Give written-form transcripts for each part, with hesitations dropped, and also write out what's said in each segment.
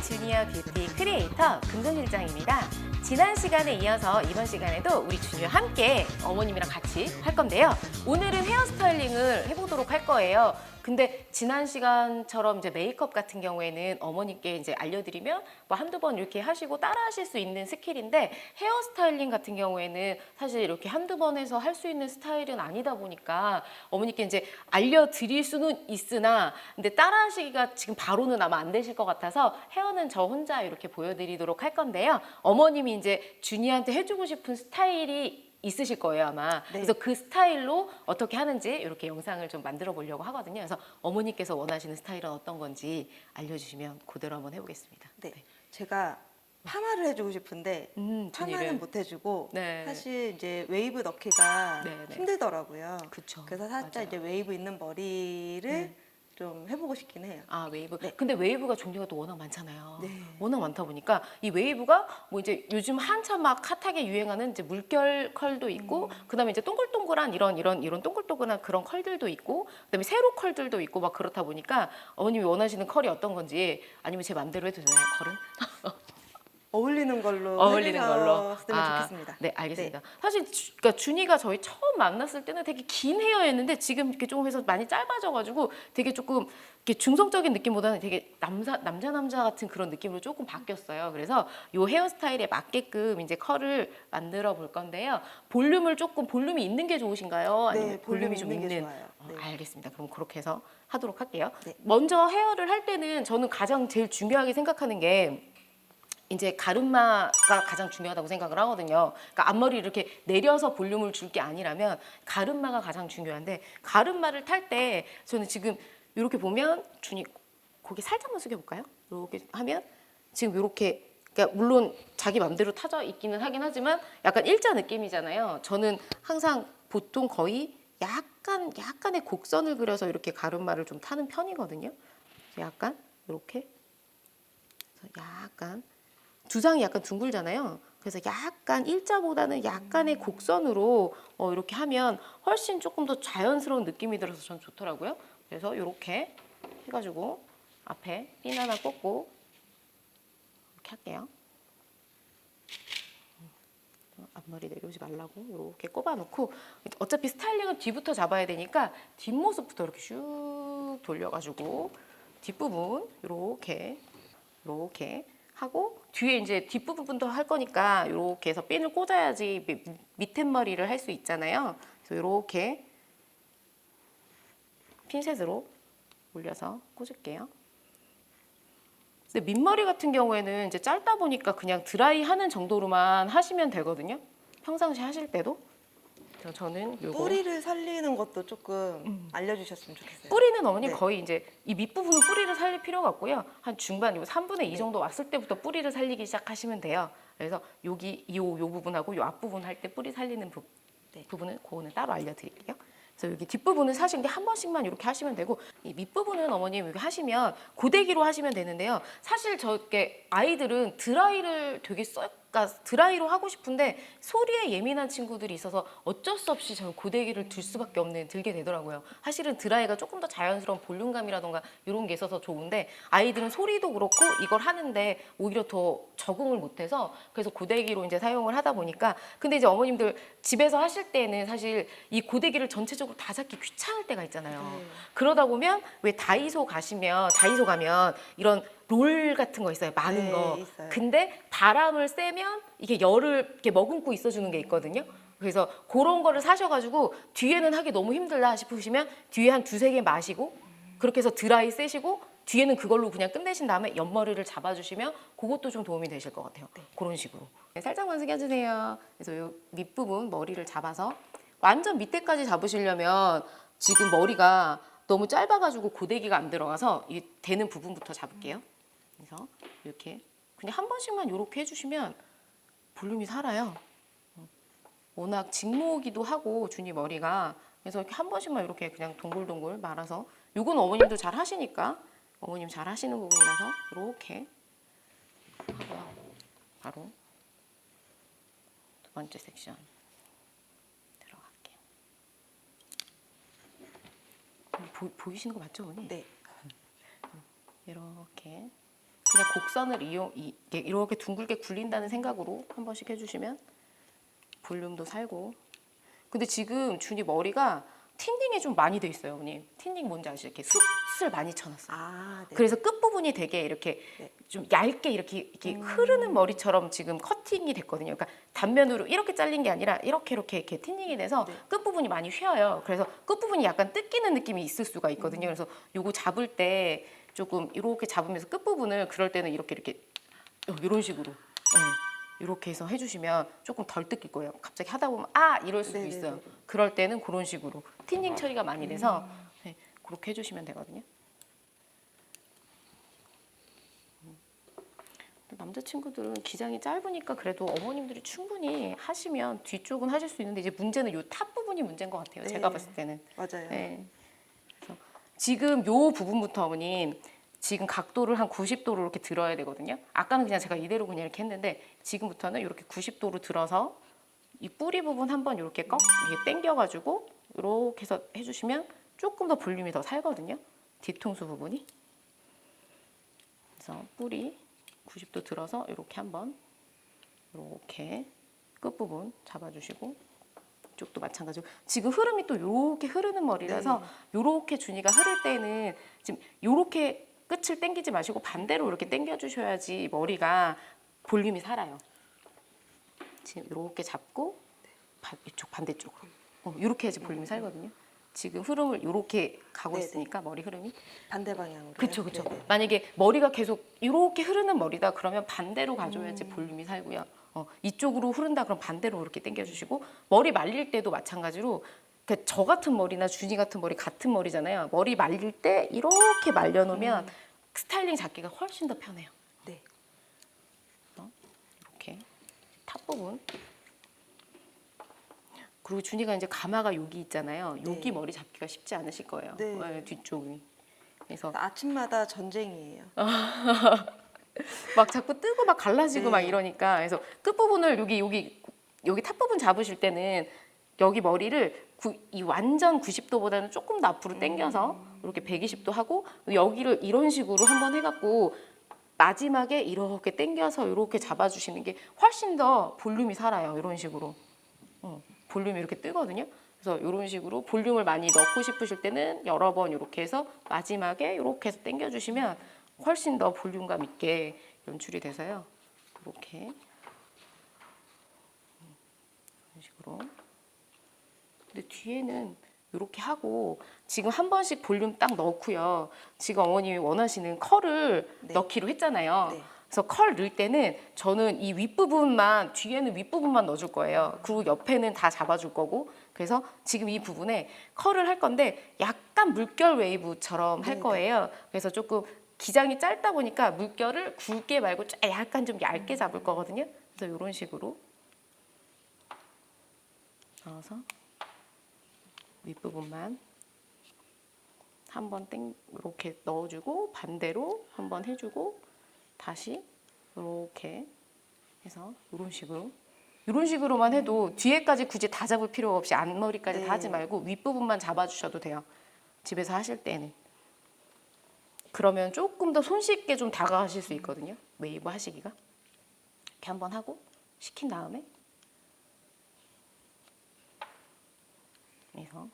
주니어 뷰티 크리에이터 금손실장입니다. 지난 시간에 이어서 이번 시간에도 우리 주니어 함께 어머님이랑 같이 할 건데요. 오늘은 헤어스타일링을 해보도록 할 거예요. 근데 지난 시간처럼 이제 메이크업 같은 경우에는 어머니께 이제 알려드리면 뭐 한두 번 이렇게 하시고 따라 하실 수 있는 스킬인데 헤어스타일링 같은 경우에는 사실 이렇게 한두 번 해서 할 수 있는 스타일은 아니다 보니까 어머니께 이제 알려드릴 수는 있으나 근데 따라 하시기가 지금 바로는 아마 안 되실 것 같아서 헤어는 저 혼자 이렇게 보여드리도록 할 건데요. 어머님이 이제 주니한테 해주고 싶은 스타일이 있으실 거예요 아마. 네. 그래서 그 스타일로 어떻게 하는지 이렇게 영상을 좀 만들어 보려고 하거든요. 그래서 어머니께서 원하시는 스타일은 어떤 건지 알려주시면 그대로 한번 해보겠습니다. 네. 제가 파마를 해주고 싶은데 준이를. 파마는 못 해주고 네. 사실 이제 웨이브 넣기가 네, 네. 힘들더라고요. 그쵸. 그래서 살짝 맞아요. 이제 웨이브 있는 머리를 좀 해보고 싶긴 해요. 아 웨이브. 네. 근데 웨이브가 종류가 또 워낙 많잖아요. 네. 워낙 많다 보니까 이 웨이브가 뭐 이제 요즘 한참 막 핫하게 유행하는 이제 물결 컬도 있고 그다음에 이제 동글동글한 이런 동글동글한 그런 컬들도 있고 그다음에 세로 컬들도 있고 막 그렇다 보니까 어머님이 원하시는 컬이 어떤 건지 아니면 제 맘대로 해도 되나요 컬은? 어울리는 걸로 어울리는 걸로 해주셨으면 좋겠습니다. 네, 알겠습니다. 사실 그러니까 준이가 저희 처음 만났을 때는 되게 긴 헤어였는데 지금 이렇게 조금 해서 많이 짧아져가지고 되게 조금 이렇게 중성적인 느낌보다는 되게 남자 같은 그런 느낌으로 조금 바뀌었어요. 그래서 요 헤어스타일에 맞게끔 이제 컬을 만들어 볼 건데요. 볼륨이 있는 게 좋으신가요? 아니면 네, 볼륨이 좀 있는 게 있는? 좋아요. 네. 알겠습니다. 그럼 그렇게 해서 하도록 할게요. 네. 먼저 헤어를 할 때는 저는 가장 제일 중요하게 생각하는 게 이제 가르마가 가장 중요하다고 생각을 하거든요. 그러니까 앞머리를 이렇게 내려서 볼륨을 줄 게 아니라면 가르마가 가장 중요한데 가르마를 탈 때 저는 지금 이렇게 보면 준이 고개 살짝만 숙여볼까요? 이렇게 하면 지금 이렇게 그러니까 물론 자기 맘대로 타져 있기는 하긴 하지만 약간 일자 느낌이잖아요. 저는 항상 보통 거의 약간의 곡선을 그려서 이렇게 가르마를 좀 타는 편이거든요. 약간 이렇게 약간 두상이 약간 둥글잖아요. 그래서 약간 일자보다는 약간의 곡선으로 이렇게 하면 훨씬 조금 더 자연스러운 느낌이 들어서 전 좋더라고요. 그래서 이렇게 해가지고 앞에 핀 하나 꽂고 이렇게 할게요. 앞머리 내려오지 말라고 이렇게 꼽아놓고 어차피 스타일링은 뒤부터 잡아야 되니까 뒷모습부터 이렇게 슉 돌려가지고 뒷부분 이렇게 하고 뒤에 이제 뒷부분도 할 거니까 이렇게 해서 핀을 꽂아야지 밑에 머리를 할 수 있잖아요. 그래서 이렇게 핀셋으로 올려서 꽂을게요. 근데 밑머리 같은 경우에는 이제 짧다 보니까 그냥 드라이 하는 정도로만 하시면 되거든요. 평상시 하실 때도. 그래서 저는 요거 뿌리를 살리는 것도 조금 알려주셨으면 좋겠어요. 뿌리는 어머니 네. 거의 이제 이 밑부분은 뿌리를 살릴 필요가 없고요. 한 중반 요 3분의 2 정도 왔을 때부터 뿌리를 살리기 시작하시면 돼요. 그래서 여기 요 부분하고 요 앞부분 할 때 뿌리 살리는 부분은 그거는 따로 알려드릴게요. 그래서 여기 뒷부분은 사실 이게 한 번씩만 이렇게 하시면 되고 이 밑부분은 어머님 여기 하시면 고데기로 하시면 되는데요. 사실 저게 아이들은 드라이를 되게 그러니까 드라이로 하고 싶은데 소리에 예민한 친구들이 있어서 어쩔 수 없이 저는 고데기를 들게 되더라고요. 사실은 드라이가 조금 더 자연스러운 볼륨감이라던가 이런 게 있어서 좋은데 아이들은 소리도 그렇고 이걸 하는데 오히려 더 적응을 못해서 그래서 고데기로 이제 사용을 하다 보니까 근데 이제 어머님들 집에서 하실 때는 사실 이 고데기를 전체적으로 다 잡기 귀찮을 때가 있잖아요. 네. 그러다 보면 왜 다이소 가면 이런 롤 같은 거 있어요. 많은 네, 거. 있어요. 근데 바람을 쐬면 이게 열을 이렇게 머금고 있어주는 게 있거든요. 그래서 그런 거를 사셔가지고 뒤에는 하기 너무 힘들다 싶으시면 뒤에 한 두세 개 마시고 그렇게 해서 드라이 쐬시고 뒤에는 그걸로 그냥 끝내신 다음에 옆머리를 잡아주시면 그것도 좀 도움이 되실 것 같아요. 그런 식으로. 살짝만 숙여주세요. 그래서 요 밑부분 머리를 잡아서 완전 밑에까지 잡으시려면 지금 머리가 너무 짧아가지고 고데기가 안 들어가서 이 되는 부분부터 잡을게요. 그래서 이렇게 그냥 한 번씩만 이렇게 해주시면 볼륨이 살아요. 워낙 직모기도 하고 준이 머리가 그래서 이렇게 한 번씩만 이렇게 그냥 동글동글 말아서 이건 어머님도 잘 하시니까 어머님 잘 하시는 부분이라서 이렇게 하고요. 바로 두 번째 섹션 들어갈게요. 보이시는 거 맞죠, 어머니? 네. 이렇게 그냥 곡선을 이렇게 둥글게 굴린다는 생각으로 한 번씩 해주시면 볼륨도 살고. 근데 지금 준이 머리가 틴닝이 좀 많이 돼 있어요, 어머님. 틴닝 뭔지 아시죠? 이렇게 숱을 많이 쳐놨어요. 아, 네. 그래서 끝부분이 되게 이렇게 네. 좀 얇게 이렇게 흐르는 머리처럼 지금 커팅이 됐거든요. 그러니까 단면으로 이렇게 잘린 게 아니라 이렇게 틴닝이 돼서 네. 끝부분이 많이 휘어요. 그래서 끝부분이 약간 뜯기는 느낌이 있을 수가 있거든요. 그래서 요거 잡을 때 조금 이렇게 잡으면서 끝부분을 그럴 때는 이렇게 이런 식으로 이렇게 해서 해주시면 조금 덜 뜯길 거예요. 갑자기 하다 보면 이럴 수도 네네네네. 있어요. 그럴 때는 그런 식으로 틴닝 처리가 많이 돼서 그렇게 해주시면 되거든요. 남자친구들은 기장이 짧으니까 그래도 어머님들이 충분히 하시면 뒤쪽은 하실 수 있는데 이제 문제는 요 탑 부분이 문제인 것 같아요. 제가 네. 봤을 때는. 맞아요. 네. 그래서 지금 요 부분부터 어머님 지금 각도를 한 90도로 이렇게 들어야 되거든요. 아까는 그냥 제가 이대로 그냥 이렇게 했는데 지금부터는 이렇게 90도로 들어서 이 뿌리 부분 한번 이렇게 이렇게 당겨가지고 이렇게 해서 해주시면 조금 더 볼륨이 더 살거든요. 뒤통수 부분이. 그래서 뿌리 90도 들어서 이렇게 한번 이렇게 끝부분 잡아주시고 이쪽도 마찬가지로 지금 흐름이 또 이렇게 흐르는 머리라서 이렇게 준이가 흐를 때는 지금 이렇게 끝을 당기지 마시고 반대로 이렇게 당겨주셔야지 머리가 볼륨이 살아요. 지금 이렇게 잡고 이쪽 반대쪽으로 이렇게 해야지 볼륨이 살거든요. 지금 흐름을 이렇게 가고 네네. 있으니까 머리 흐름이 반대 방향으로. 그렇죠. 만약에 머리가 계속 이렇게 흐르는 머리다 그러면 반대로 가줘야지 볼륨이 살고요. 이쪽으로 흐른다 그럼 반대로 이렇게 당겨주시고 머리 말릴 때도 마찬가지로 그러니까 저 같은 머리나 준이 같은 머리 같은 머리잖아요. 머리 말릴 때 이렇게 말려놓으면 스타일링 잡기가 훨씬 더 편해요. 네. 이렇게 탑 부분. 그리고 준이가 이제 가마가 여기 있잖아요. 여기 네. 머리 잡기가 쉽지 않으실 거예요. 네. 뒤쪽이. 그래서 아침마다 전쟁이에요. 막 자꾸 뜨고 막 갈라지고 네. 막 이러니까 그래서 끝부분을 여기 탑 부분 잡으실 때는 여기 머리를 이 완전 90도보다는 조금 더 앞으로 당겨서 이렇게 120도 하고 여기를 이런 식으로 한번 해갖고 마지막에 이렇게 당겨서 이렇게 잡아주시는 게 훨씬 더 볼륨이 살아요. 이런 식으로 볼륨이 이렇게 뜨거든요. 그래서 이런 식으로 볼륨을 많이 넣고 싶으실 때는 여러 번 이렇게 해서 마지막에 이렇게 해서 당겨주시면 훨씬 더 볼륨감 있게 연출이 돼서요. 이렇게 이런 식으로. 근데 뒤에는 이렇게 하고 지금 한 번씩 볼륨 딱 넣고요. 지금 어머님이 원하시는 컬을 넣기로 했잖아요. 네. 그래서 컬 넣을 때는 저는 이 윗부분만 뒤에는 윗부분만 넣어줄 거예요. 그리고 옆에는 다 잡아줄 거고 그래서 지금 이 부분에 컬을 할 건데 약간 물결 웨이브처럼 할 거예요. 그래서 조금 기장이 짧다 보니까 물결을 굵게 말고 약간 좀 얇게 잡을 거거든요. 그래서 이런 식으로 넣어서 윗부분만 한번 이렇게 넣어주고 반대로 한번 해주고 다시 이렇게 해서 이런 식으로만 해도 뒤에까지 굳이 다 잡을 필요 없이 앞머리까지 다 하지 말고 윗부분만 잡아주셔도 돼요. 집에서 하실 때는. 그러면 조금 더 손쉽게 좀 다가가실 수 있거든요. 웨이브 하시기가. 이렇게 한번 하고 식힌 다음에 그래서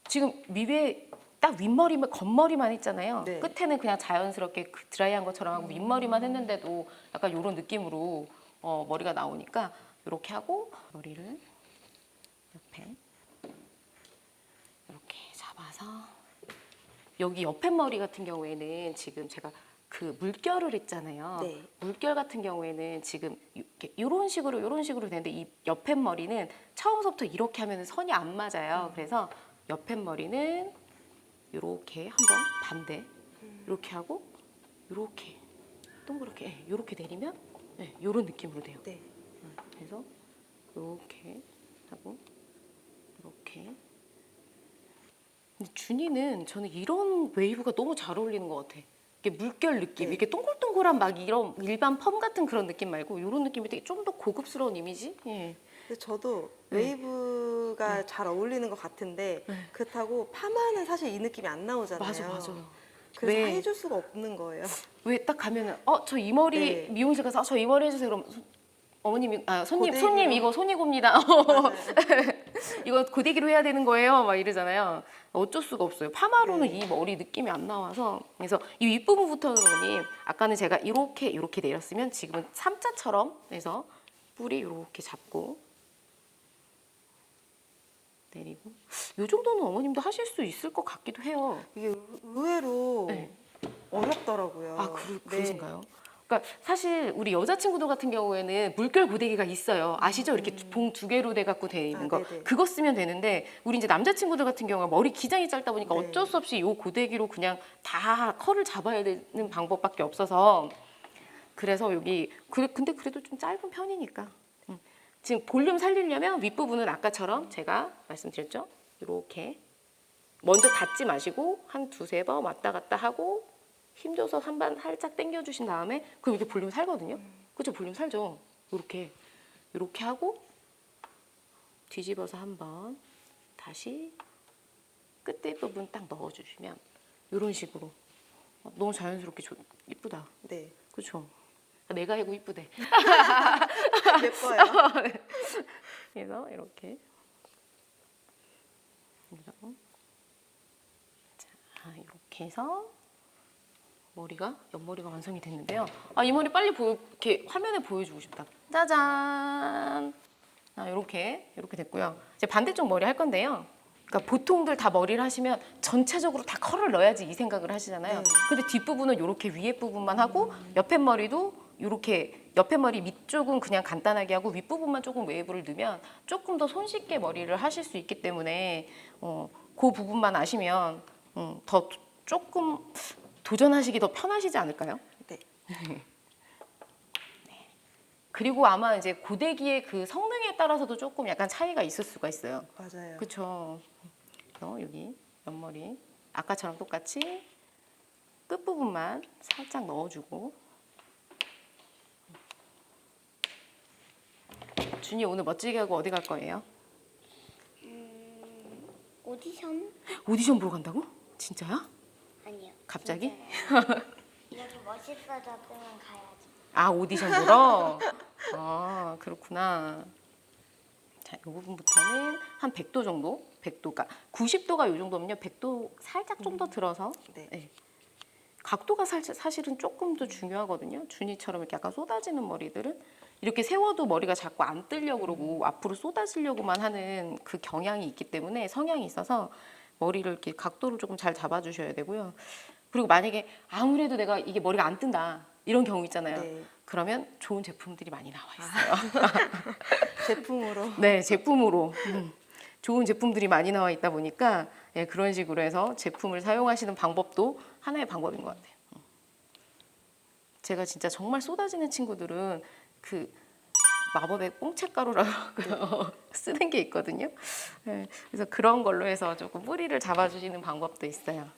지금 위에 딱 윗머리만 겉머리만 했잖아요. 네. 끝에는 그냥 자연스럽게 드라이한 것처럼 하고 윗머리만 했는데도 약간 이런 느낌으로 머리가 나오니까 이렇게 하고 머리를 옆에 이렇게 잡아서 여기 옆에 머리 같은 경우에는 지금 제가 그 물결을 했잖아요. 네. 물결 같은 경우에는 지금 이런 식으로 되는데 이 옆에 머리는 처음부터 이렇게 하면 선이 안 맞아요. 그래서 옆에 머리는 이렇게 한번 반대 이렇게 하고 이렇게 동그랗게 이렇게 내리면 이런 느낌으로 돼요. 네. 그래서 이렇게 하고 이렇게. 근데 준이는 저는 이런 웨이브가 너무 잘 어울리는 것 같아. 이게 물결 느낌, 이렇게 동글동글한 막 이런 일반 펌 같은 그런 느낌 말고 이런 느낌이 되게 좀 더 고급스러운 이미지. 예. 근데 저도 웨이브가 잘 어울리는 것 같은데 그렇다고 파마는 사실 이 느낌이 안 나오잖아요. 맞아요. 그래서 왜? 해줄 수가 없는 거예요. 왜 딱 가면은 저 이 머리 네. 미용실 가서 저 이 머리 해주세요. 그럼 어머님이 손님 고데기로. 이거 손이고입니다. 맞아요. 이거 고데기로 해야 되는 거예요. 막 이러잖아요. 어쩔 수가 없어요. 파마로는 네. 이 머리 느낌이 안 나와서 그래서 이 윗부분부터는 어머님 아까는 제가 이렇게 내렸으면 지금은 3자처럼 해서 뿌리 이렇게 잡고 내리고 이 정도는 어머님도 하실 수 있을 것 같기도 해요. 이게 의외로 네. 어렵더라고요. 그러신가요? 그러니까 사실 우리 여자친구들 같은 경우에는 물결 고데기가 있어요. 아시죠? 이렇게 봉 2개로 돼 갖고 돼 있는 거. 네네. 그거 쓰면 되는데 우리 이제 남자친구들 같은 경우는 머리 기장이 짧다 보니까 네. 어쩔 수 없이 이 고데기로 그냥 다 컬을 잡아야 되는 방법밖에 없어서 그래서 여기 근데 그래도 좀 짧은 편이니까 지금 볼륨 살리려면 윗부분은 아까처럼 제가 말씀드렸죠? 이렇게 먼저 닫지 마시고 한 2-3번 왔다 갔다 하고 힘줘서 한번 살짝 당겨주신 다음에 그럼 이렇게 볼륨 살거든요. 그렇죠? 볼륨 살죠. 이렇게 하고 뒤집어서 한번 다시 끝에 부분 딱 넣어주시면 이런 식으로 너무 자연스럽게 이쁘다. 네. 그렇죠? 내가 해고 이쁘대. 예뻐요. 그래서 이렇게 이렇게 해서 옆머리가 완성이 됐는데요. 이 머리 빨리 이렇게 화면에 보여주고 싶다. 짜잔. 이렇게 됐고요. 이제 반대쪽 머리 할 건데요. 그러니까 보통들 다 머리를 하시면 전체적으로 다 컬을 넣어야지 이 생각을 하시잖아요. 네. 근데 뒷부분은 이렇게 위에 부분만 하고 옆에 머리도 이렇게 옆에 머리 밑쪽은 그냥 간단하게 하고 윗부분만 조금 웨이브를 넣으면 조금 더 손쉽게 머리를 하실 수 있기 때문에 그 부분만 아시면 더 조금 도전하시기 더 편하시지 않을까요? 네. 그리고 아마 이제 고데기의 그 성능에 따라서도 조금 약간 차이가 있을 수가 있어요. 맞아요. 그렇죠. 그래서 여기 옆머리 아까처럼 똑같이 끝부분만 살짝 넣어주고 준이 오늘 멋지게 하고 어디 갈 거예요? 오디션? 오디션 보러 간다고? 진짜야? 아니요. 갑자기? 진짜요. 이렇게 멋있어져 끄면 가야지. 오디션 보러? 그렇구나. 자, 이 부분부터는 한 100도 정도? 100도가 90도가 이 정도면요. 100도 살짝 좀 더 들어서 네. 각도가 사실은 조금 더 중요하거든요. 준이처럼 이렇게 약간 쏟아지는 머리들은 이렇게 세워도 머리가 자꾸 안 뜨려고 그러고 앞으로 쏟아지려고만 하는 그 경향이 있기 때문에 성향이 있어서 머리를 이렇게 각도를 조금 잘 잡아주셔야 되고요. 그리고 만약에 아무래도 내가 이게 머리가 안 뜬다 이런 경우 있잖아요. 네. 그러면 좋은 제품들이 많이 나와 있어요. 제품으로. 네, 제품으로. 좋은 제품들이 많이 나와 있다 보니까 그런 식으로 해서 제품을 사용하시는 방법도 하나의 방법인 것 같아요. 제가 진짜 정말 쏟아지는 친구들은 그 마법의 꽁채가루라고 쓰는 게 있거든요. 그래서 그런 걸로 해서 조금 뿌리를 잡아주시는 방법도 있어요.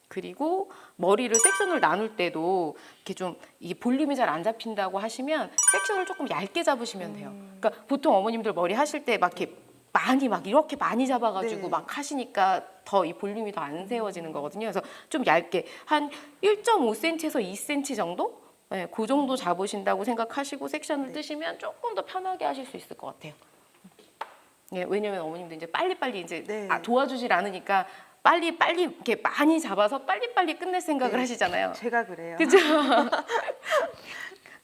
그리고 머리를 섹션을 나눌 때도 이렇게 좀 이게 볼륨이 잘 안 잡힌다고 하시면 섹션을 조금 얇게 잡으시면 돼요. 그러니까 보통 어머님들 머리 하실 때 막 이렇게 이렇게 많이 잡아가지고 네. 막 하시니까 더 이 볼륨이 더 안 세워지는 거거든요. 그래서 좀 얇게 한 1.5cm에서 2cm 정도? 그 정도 잡으신다고 생각하시고 섹션을 뜨시면 조금 더 편하게 하실 수 있을 것 같아요. 왜냐면 어머님도 이제 빨리빨리 이제 네. 도와주질 않으니까 빨리 이렇게 많이 잡아서 빨리 끝낼 생각을 네. 하시잖아요. 제가 그래요. 그죠?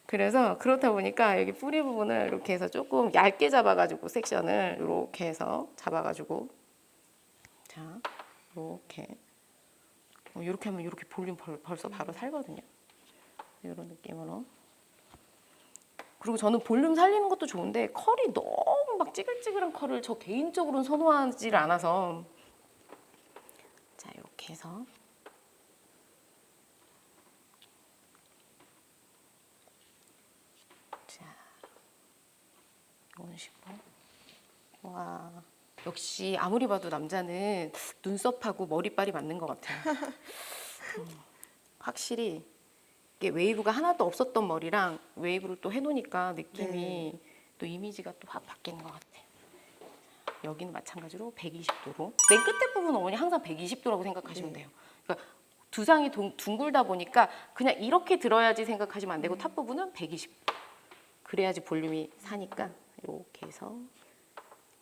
그래서 그렇다 보니까 여기 뿌리 부분을 이렇게 해서 조금 얇게 잡아가지고 섹션을 이렇게 해서 잡아가지고 자 이렇게 하면 이렇게 볼륨 벌써 바로 살거든요. 이런 느낌으로. 그리고 저는 볼륨 살리는 것도 좋은데 컬이 너무 막 찌글찌글한 컬을 저 개인적으로는 선호하지 않아서 자 이렇게 해서 자 이런 식으로 와 역시 아무리 봐도 남자는 눈썹하고 머리빨이 맞는 것 같아요. 확실히 이게 웨이브가 하나도 없었던 머리랑 웨이브를 또 해놓으니까 느낌이 또 이미지가 또 확 바뀌는 것 같아요. 여기는 마찬가지로 120도로. 맨 끝에 부분은 어머니 항상 120도라고 생각하시면 돼요. 그러니까 두상이 둥글다 보니까 그냥 이렇게 들어야지 생각하시면 안 되고 탑 부분은 120. 그래야지 볼륨이 사니까 이렇게 해서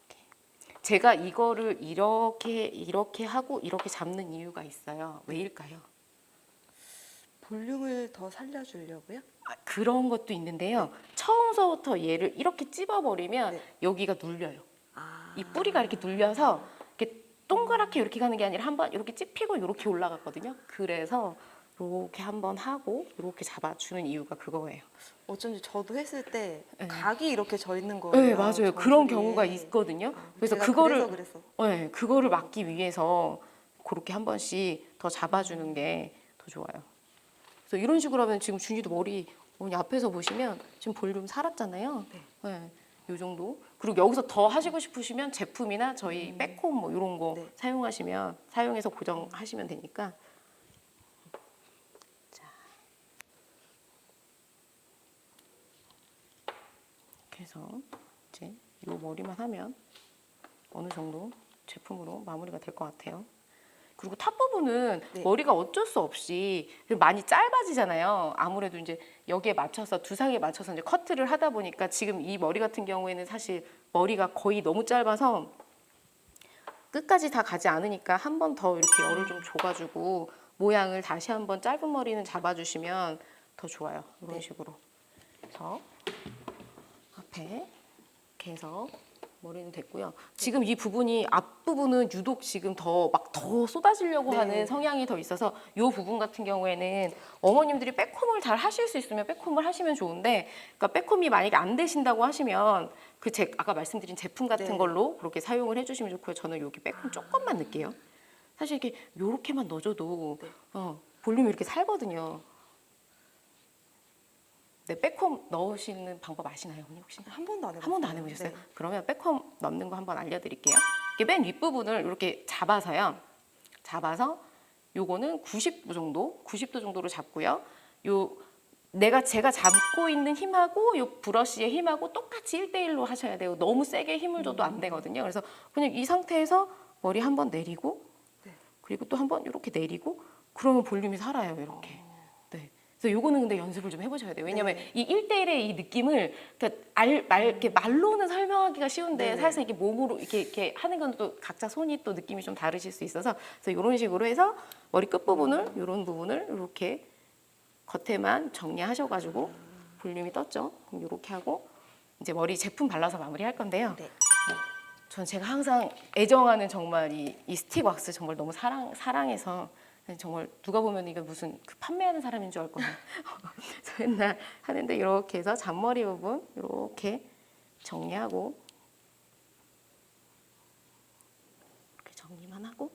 이렇게. 제가 이거를 이렇게 하고 이렇게 잡는 이유가 있어요. 왜일까요? 볼륨을 더 살려주려고요? 그런 것도 있는데요. 처음서부터 얘를 이렇게 찝어버리면 네. 여기가 눌려요. 아. 이 뿌리가 이렇게 눌려서 이렇게 동그랗게 이렇게 가는 게 아니라 한번 이렇게 찝히고 이렇게 올라갔거든요. 그래서 이렇게 한번 하고 이렇게 잡아주는 이유가 그거예요. 어쩐지 저도 했을 때 네. 각이 이렇게 져 있는 거예요. 네, 맞아요. 그런 정수리에. 경우가 있거든요. 그래서 제가 그거를 그래서. 네, 그거를 막기 위해서 그렇게 한 번씩 더 잡아주는 게 더 좋아요. 그래서 이런 식으로 하면 지금 준이도 머리 어머니 앞에서 보시면 지금 볼륨 살았잖아요. 네. 이 정도. 그리고 여기서 더 하시고 싶으시면 제품이나 저희 백홈 뭐 이런 거 네. 사용해서 고정하시면 되니까. 자. 이렇게 해서 이제 이 머리만 하면 어느 정도 제품으로 마무리가 될 것 같아요. 그리고 탑 부분은 네. 머리가 어쩔 수 없이 많이 짧아지잖아요. 아무래도 이제 여기에 맞춰서 두상에 맞춰서 이제 커트를 하다 보니까 지금 이 머리 같은 경우에는 사실 머리가 거의 너무 짧아서 끝까지 다 가지 않으니까 한 번 더 이렇게 열을 좀 줘가지고 모양을 다시 한번 짧은 머리는 잡아주시면 더 좋아요. 이런 네. 식으로. 그래서 앞에 이렇게 해서 머리는 됐고요. 지금 이 부분이 앞부분은 유독 지금 더 쏟아지려고 네. 하는 성향이 더 있어서 이 부분 같은 경우에는 어머님들이 백홈을 잘 하실 수 있으면 백홈을 하시면 좋은데, 그러니까 백홈이 만약에 안 되신다고 하시면 아까 말씀드린 제품 같은 네. 걸로 그렇게 사용을 해주시면 좋고요. 저는 여기 백홈 조금만 넣을게요. 사실 이렇게 요렇게만 넣어줘도 네. 볼륨이 이렇게 살거든요. 네, 백홈 넣으시는 방법 아시나요, 언니 혹시? 한 번도 안 해봤어요. 한 번도 안 해보셨어요? 네. 그러면 백홈 넣는 거 한번 알려드릴게요. 이게 맨 윗부분을 이렇게 잡아서요. 잡아서 요거는 90도 정도로 잡고요. 제가 잡고 있는 힘하고 요 브러쉬의 힘하고 똑같이 1대1로 하셔야 돼요. 너무 세게 힘을 줘도 안 되거든요. 그래서 그냥 이 상태에서 머리 한번 내리고, 네. 그리고 또 한번 이렇게 내리고, 그러면 볼륨이 살아요, 이렇게. 네. 그래서 요거는 근데 연습을 좀 해보셔야 돼요. 왜냐면 네. 이 1대1의 이 느낌을 이렇게 말로는 설명하기가 쉬운데 네네. 사실 이렇게 몸으로 이렇게 하는 건 또 각자 손이 또 느낌이 좀 다르실 수 있어서, 그래서 이런 식으로 해서 머리 끝 부분을 이런 부분을 이렇게 겉에만 정리하셔가지고 볼륨이 떴죠. 그럼 이렇게 하고 이제 머리 제품 발라서 마무리할 건데요. 네. 전 제가 항상 애정하는 정말 이 스틱 왁스 정말 너무 사랑해서 정말 누가 보면 이게 무슨 그 판매하는 사람인 줄 알 거예요. 그래서 맨날 하는데 이렇게 해서 잔머리 부분 이렇게 정리하고 이렇게 정리만 하고,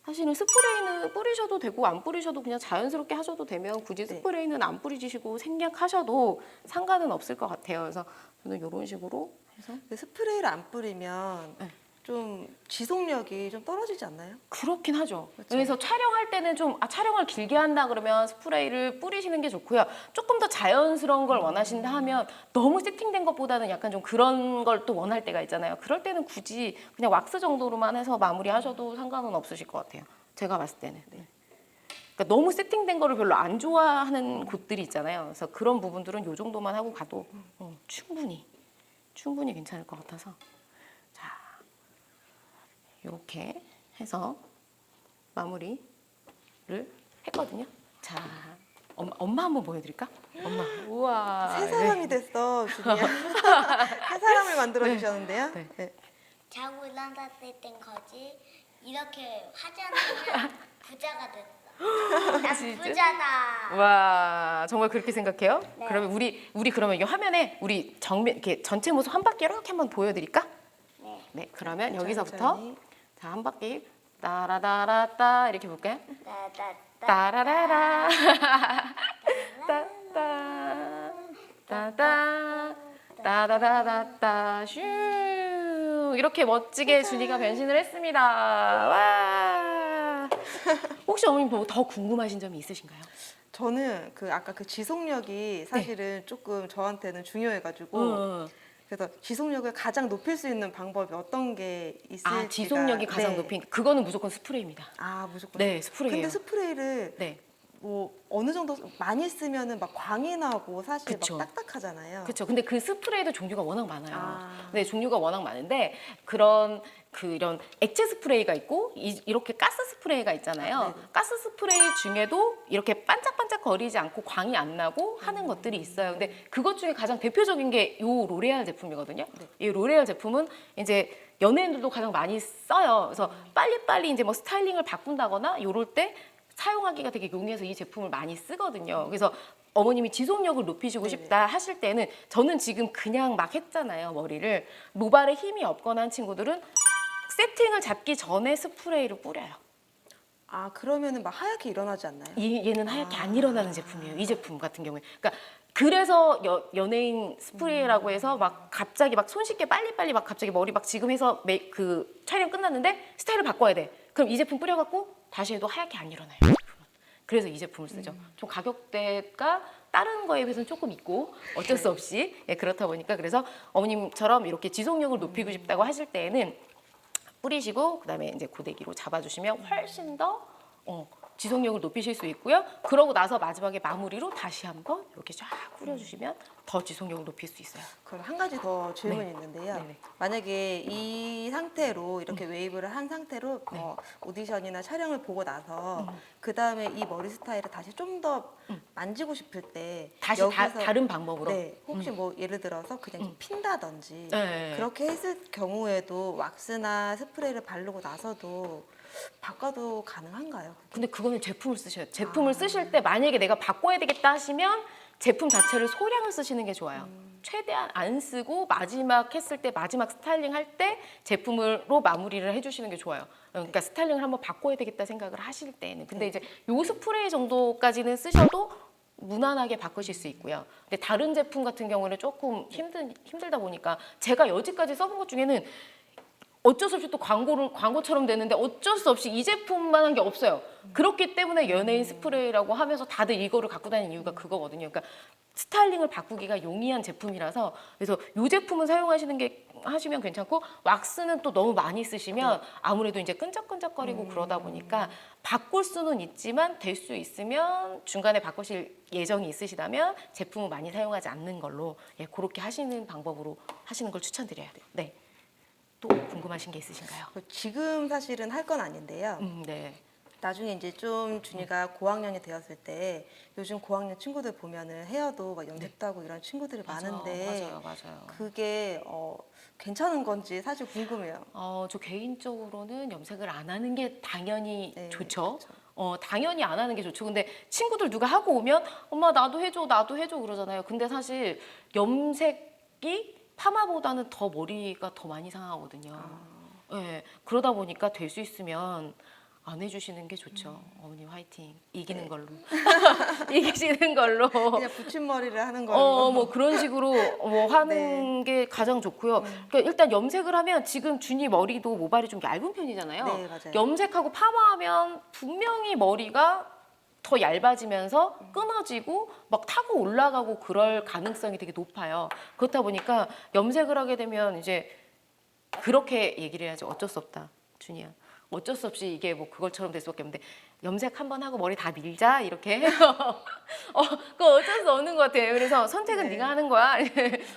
사실은 스프레이는 뿌리셔도 되고 안 뿌리셔도 그냥 자연스럽게 하셔도 되면 굳이 스프레이는 안 뿌리시고 생략하셔도 상관은 없을 것 같아요. 그래서 저는 이런 식으로 해서 근데 스프레이를 안 뿌리면 네. 좀 지속력이 좀 떨어지지 않나요? 그렇긴 하죠. 그렇죠. 그래서 촬영할 때는 좀 촬영을 길게 한다 그러면 스프레이를 뿌리시는 게 좋고요. 조금 더 자연스러운 걸 원하신다 하면 너무 세팅된 것보다는 약간 좀 그런 걸 또 원할 때가 있잖아요. 그럴 때는 굳이 그냥 왁스 정도로만 해서 마무리하셔도 상관은 없으실 것 같아요. 제가 봤을 때는. 그러니까 너무 세팅된 거를 별로 안 좋아하는 곳들이 있잖아요. 그래서 그런 부분들은 이 정도만 하고 가도 충분히 괜찮을 것 같아서. 이렇게 해서 마무리를 했거든요. 자, 엄마 한번 보여드릴까? 엄마. 우와. 새 사람이 됐어, 주니야. 새 사람을 만들어 주셨는데요. 네. 네. 자고 일어났을 땐 거지. 이렇게 하지 않으면 부자가 됐어. 난 진짜? 부자다. 와, 정말 그렇게 생각해요? 네. 그러면 우리 그러면 이 화면에 우리 정면 이렇게 전체 모습 한 바퀴 이렇게 한번 보여드릴까? 네. 네, 그러면 여기서부터 천천히. 자, 한 바퀴 따라다라따 이렇게 볼까요? 따따따. 따라라라 따따 따따 따다다다따 슈 이렇게 멋지게 준이가 변신을 했습니다. 와. 혹시 어머님 더 궁금하신 점이 있으신가요? 저는 아까 그 지속력이 사실은 조금 저한테는 중요해가지고 그래서 지속력을 가장 높일 수 있는 방법이 어떤 게 있을지가. 아, 지속력이 가장 네. 높인 그거는 무조건 스프레이입니다. 아, 무조건. 네, 스프레이예요. 근데 스프레이를 네. 뭐 어느 정도 많이 쓰면은 막 광이 나고 사실 그쵸. 막 딱딱하잖아요. 그렇죠. 근데 그 스프레이도 종류가 워낙 많아요. 아. 네, 종류가 워낙 많은데 이런 액체 스프레이가 있고 이렇게 가스 스프레이가 있잖아요. 네네. 가스 스프레이 중에도 이렇게 반짝반짝 거리지 않고 광이 안 나고 하는 것들이 있어요. 근데 그것 중에 가장 대표적인 게 요 로레알 제품이거든요. 네. 이 로레알 제품은 이제 연예인들도 가장 많이 써요. 그래서 빨리빨리 이제 뭐 스타일링을 바꾼다거나 요럴 때 사용하기가 되게 용이해서 이 제품을 많이 쓰거든요. 그래서 어머님이 지속력을 높이시고 네네. 싶다 하실 때는 저는 지금 그냥 막 했잖아요, 머리를. 모발에 힘이 없거나 한 친구들은 세팅을 잡기 전에 스프레이를 뿌려요. 아, 그러면은 막 하얗게 일어나지 않나요? 얘는 하얗게 안 일어나는 제품이에요. 이 제품 같은 경우에. 그러니까 그래서 연예인 스프레이라고 해서 막 갑자기 막 손쉽게 빨리빨리 막 갑자기 머리 막 지금 해서 그 촬영 끝났는데 스타일을 바꿔야 돼. 그럼 이 제품 뿌려갖고 다시 해도 하얗게 안 일어나요. 이 제품은. 그래서 이 제품을 쓰죠. 좀 가격대가 다른 거에 비해서는 조금 있고 어쩔 수 없이 그렇다 보니까 그래서 어머님처럼 이렇게 지속력을 높이고 싶다고 하실 때에는 뿌리시고 그다음에 이제 고데기로 잡아주시면 훨씬 더 지속력을 높이실 수 있고요. 그러고 나서 마지막에 마무리로 다시 한번 이렇게 쫙 뿌려주시면 더 지속력을 높일 수 있어요. 그럼 한 가지 더 질문이 네. 있는데요. 네네. 만약에 이 상태로 이렇게 웨이브를 한 상태로 오디션이나 촬영을 보고 나서 그 다음에 이 머리 스타일을 다시 좀 더 만지고 싶을 때 다시 여기서 다른 방법으로. 네, 혹시 뭐 예를 들어서 그냥 핀다든지 네. 그렇게 했을 경우에도 왁스나 스프레이를 바르고 나서도 바꿔도 가능한가요? 근데 그거는 제품을 쓰셔야 돼요. 제품을 쓰실 때 만약에 내가 바꿔야 되겠다 하시면 제품 자체를 소량을 쓰시는 게 좋아요. 최대한 안 쓰고 마지막 했을 때 마지막 스타일링 할 때 제품으로 마무리를 해주시는 게 좋아요. 그러니까 스타일링을 한번 바꿔야 되겠다 생각을 하실 때는. 근데 이제 요 스프레이 정도까지는 쓰셔도 무난하게 바꾸실 수 있고요. 근데 다른 제품 같은 경우는 조금 힘들다 보니까 제가 여지까지 써본 것 중에는 어쩔 수 없이 또 광고처럼 되는데 어쩔 수 없이 이 제품만 한 게 없어요. 그렇기 때문에 연예인 스프레이라고 하면서 다들 이거를 갖고 다니는 이유가 그거거든요. 그러니까 스타일링을 바꾸기가 용이한 제품이라서 그래서 이 제품은 하시면 괜찮고 왁스는 또 너무 많이 쓰시면 아무래도 이제 끈적끈적거리고 그러다 보니까 바꿀 수는 있지만 될 수 있으면 중간에 바꾸실 예정이 있으시다면 제품을 많이 사용하지 않는 걸로 그렇게 하시는 방법으로 하시는 걸 추천드려요. 네. 또 궁금하신 게 있으신가요? 지금 사실은 할 건 아닌데요. 네. 나중에 이제 좀 준이가 고학년이 되었을 때 요즘 고학년 친구들 보면은 헤어도 막 염색도 하고 이런 친구들이 많은데 맞아요. 그게 괜찮은 건지 사실 궁금해요. 저 개인적으로는 염색을 안 하는 게 당연히 네, 좋죠. 그렇죠. 당연히 안 하는 게 좋죠. 근데 친구들 누가 하고 오면 엄마 나도 해줘 그러잖아요. 근데 사실 염색이 파마보다는 더 머리가 더 많이 상하거든요. 네, 그러다 보니까 될 수 있으면 안 해주시는 게 좋죠. 어머님 화이팅. 이기는 걸로. 이기시는 걸로. 그냥 붙임머리를 하는 걸로. 뭐 그런 식으로 하는 게 가장 좋고요. 그러니까 일단 염색을 하면 지금 준이 머리도 모발이 좀 얇은 편이잖아요. 네, 맞아요. 염색하고 파마하면 분명히 머리가 더 얇아지면서 끊어지고 막 타고 올라가고 그럴 가능성이 되게 높아요. 그렇다 보니까 염색을 하게 되면 이제 그렇게 얘기를 해야지. 어쩔 수 없다, 준이야. 어쩔 수 없이 이게 뭐 그걸처럼 될 수밖에 없는데 염색 한번 하고 머리 다 밀자 이렇게 해서 그거 어쩔 수 없는 것 같아요. 그래서 선택은 네가 하는 거야.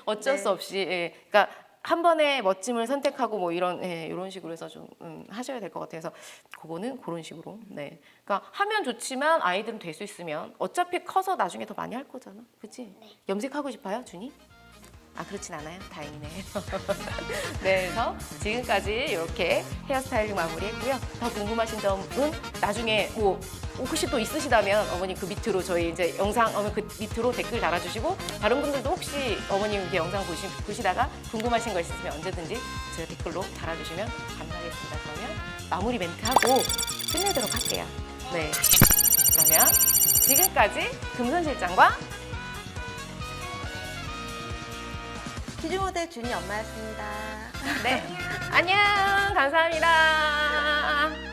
어쩔 수 없이. 그러니까 한 번에 멋짐을 선택하고 뭐 이런 식으로 해서 좀 하셔야 될 것 같아서 그거는 그런 식으로. 네. 그러니까 하면 좋지만 아이들은 될 수 있으면 어차피 커서 나중에 더 많이 할 거잖아. 그렇지? 네. 염색하고 싶어요, 준이? 아, 그렇진 않아요. 다행이네. 네, 그래서 지금까지 이렇게 헤어스타일링 마무리했고요. 더 궁금하신 점은 나중에 혹시 또 있으시다면 어머님 그 밑으로 저희 이제 영상 그 밑으로 댓글 달아주시고 다른 분들도 혹시 어머님 이렇게 영상 보시다가 궁금하신 거 있으시면 언제든지 제가 댓글로 달아주시면 감사하겠습니다. 그러면 마무리 멘트 하고 끝내도록 할게요. 네, 그러면 지금까지 금손실장과 키즈모델 준이 엄마였습니다. 네, 안녕, 감사합니다.